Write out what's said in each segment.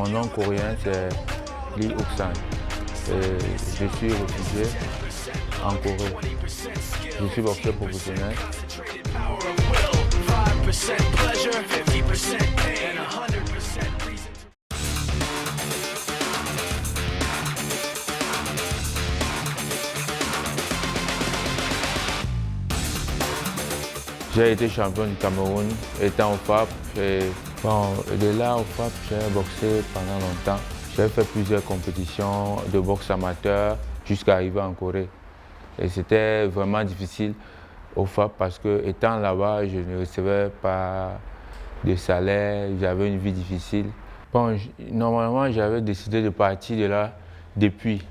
Mon nom coréen, c'est Lee Uksan. Je suis réfugié en Corée. Je suis boxeur professionnel. J'ai été champion du Cameroun étant au FAP. De là au FAP, j'ai boxé pendant longtemps. J'ai fait plusieurs compétitions de boxe amateur jusqu'à arriver en Corée. Et c'était vraiment difficile au FAP parce que étant là-bas, je ne recevais pas de salaire, j'avais une vie difficile. Normalement, j'avais décidé de partir de là depuis.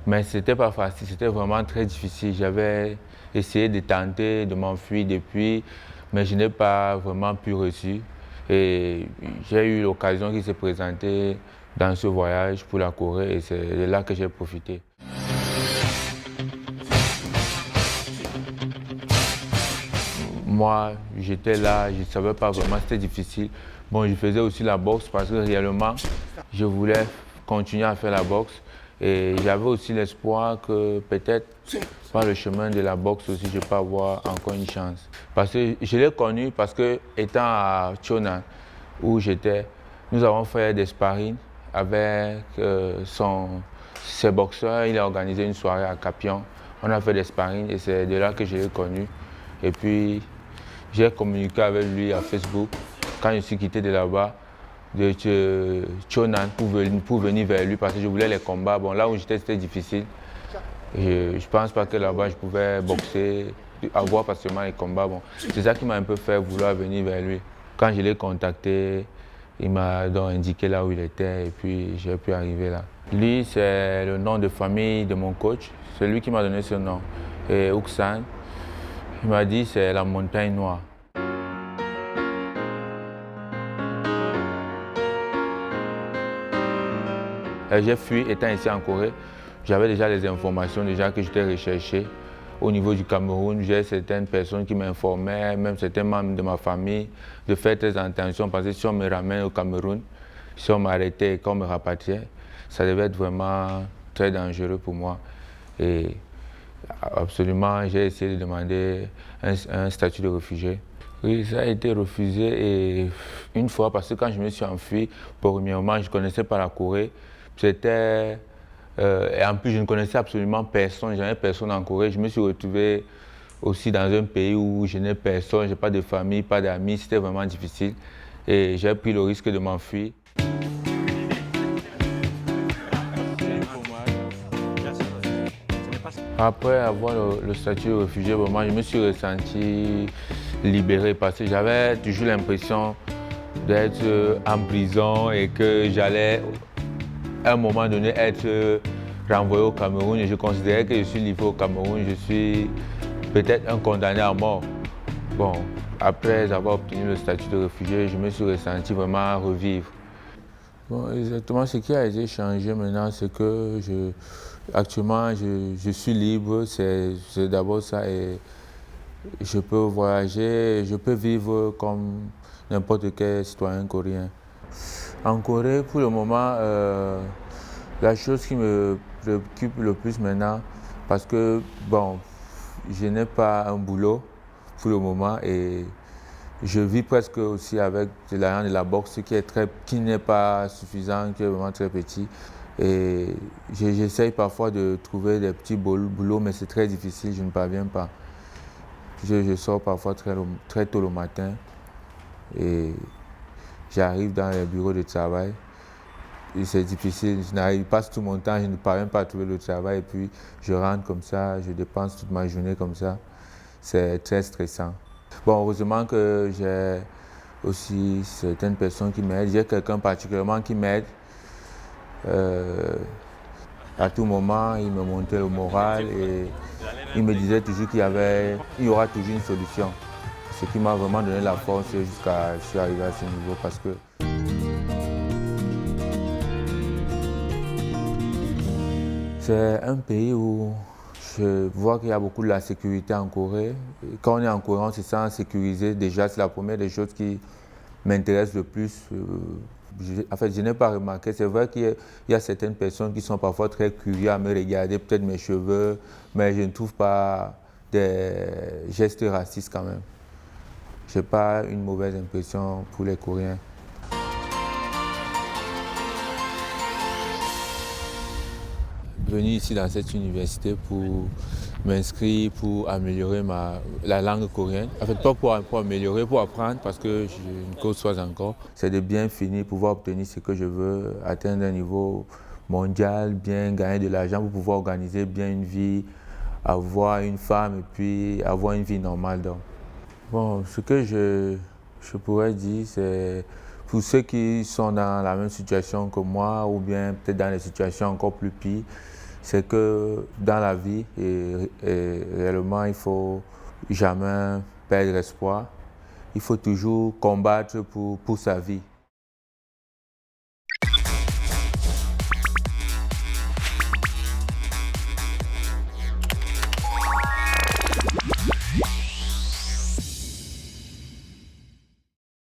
Mais ce n'était pas facile, c'était vraiment très difficile. J'avais essayé de tenter de m'enfuir depuis, mais je n'ai pas vraiment pu réussir. Et j'ai eu l'occasion qui s'est présentée dans ce voyage pour la Corée et c'est de là que j'ai profité. Moi, j'étais là, je ne savais pas vraiment, c'était difficile. Bon, je faisais aussi la boxe parce que réellement, je voulais continuer à faire la boxe. Et j'avais aussi l'espoir que peut-être par le chemin de la boxe aussi, je peux avoir encore une chance. Parce que je l'ai connu parce que étant à Cheonan, où j'étais, nous avons fait des sparring avec ses boxeurs. Il a organisé une soirée à Capion. On a fait des sparring et c'est de là que je l'ai connu. Et puis, j'ai communiqué avec lui à Facebook quand je suis quitté de là-bas, de Cheonan pour venir vers lui parce que je voulais les combats. Bon, là où j'étais, c'était difficile. Je ne pense pas que là-bas, je pouvais boxer, avoir facilement les combats. Bon, c'est ça qui m'a un peu fait vouloir venir vers lui. Quand je l'ai contacté, il m'a donc indiqué là où il était et puis j'ai pu arriver là. Lui, c'est le nom de famille de mon coach. C'est lui qui m'a donné ce nom. Et Uksan, il m'a dit c'est la montagne noire. J'ai fui étant ici en Corée. J'avais déjà les informations déjà que j'étais recherché. Au niveau du Cameroun, j'ai certaines personnes qui m'informaient, même certains membres de ma famille, de faire très attention parce que si on me ramène au Cameroun, si on m'arrêtait et qu'on me rapatriait, ça devait être vraiment très dangereux pour moi. Et absolument, j'ai essayé de demander un statut de réfugié. Oui, ça a été refusé et une fois, parce que quand je me suis enfui, premièrement, je ne connaissais pas la Corée. C'était... et en plus, je ne connaissais absolument personne, j'avais personne en Corée. Je me suis retrouvé aussi dans un pays où je n'ai personne, je n'ai pas de famille, pas d'amis. C'était vraiment difficile et j'ai pris le risque de m'enfuir. Après avoir le statut de réfugié, vraiment, je me suis ressenti libéré parce que j'avais toujours l'impression d'être en prison et que j'allais à un moment donné être renvoyé au Cameroun et je considérais que je suis livré au Cameroun, je suis peut-être un condamné à mort. Bon, après avoir obtenu le statut de réfugié, je me suis ressenti vraiment revivre. Bon, exactement ce qui a été changé maintenant, c'est que actuellement je suis libre, c'est d'abord ça et je peux voyager, je peux vivre comme n'importe quel citoyen coréen. En Corée, pour le moment, la chose qui me préoccupe le plus maintenant, parce que bon, je n'ai pas un boulot pour le moment et je vis presque aussi avec l'argent de la boxe qui n'est pas suffisant, qui est vraiment très petit. Et j'essaye parfois de trouver des petits boulots, mais c'est très difficile, je ne parviens pas. Je sors parfois très tôt le matin et j'arrive dans les bureaux de travail. C'est difficile, je passe tout mon temps, je ne parviens pas à trouver le travail et puis je rentre comme ça, je dépense toute ma journée comme ça. C'est très stressant. Bon, heureusement que j'ai aussi certaines personnes qui m'aident. J'ai quelqu'un particulièrement qui m'aide. À tout moment, il me montait le moral et il me disait toujours qu'il y aura toujours une solution. Ce qui m'a vraiment donné la force jusqu'à ce que je suis arrivé à ce niveau parce que c'est un pays où je vois qu'il y a beaucoup de la sécurité en Corée. Quand on est en Corée, on se sent sécurisé. Déjà, c'est la première des choses qui m'intéresse le plus. En fait, je n'ai pas remarqué. C'est vrai qu'il y a certaines personnes qui sont parfois très curieux à me regarder, peut-être mes cheveux, mais je ne trouve pas des gestes racistes quand même. Je n'ai pas une mauvaise impression pour les Coréens. Venu ici dans cette université pour m'inscrire, pour améliorer la langue coréenne. En fait, pas pour améliorer, pour apprendre, parce que je ne cause pas encore. C'est de bien finir, pouvoir obtenir ce que je veux, atteindre un niveau mondial, bien gagner de l'argent pour pouvoir organiser bien une vie, avoir une femme et puis avoir une vie normale. Donc. Bon, ce que je pourrais dire, c'est pour ceux qui sont dans la même situation que moi ou bien peut-être dans des situations encore plus pires, c'est que dans la vie, réellement, il ne faut jamais perdre espoir. Il faut toujours combattre pour sa vie.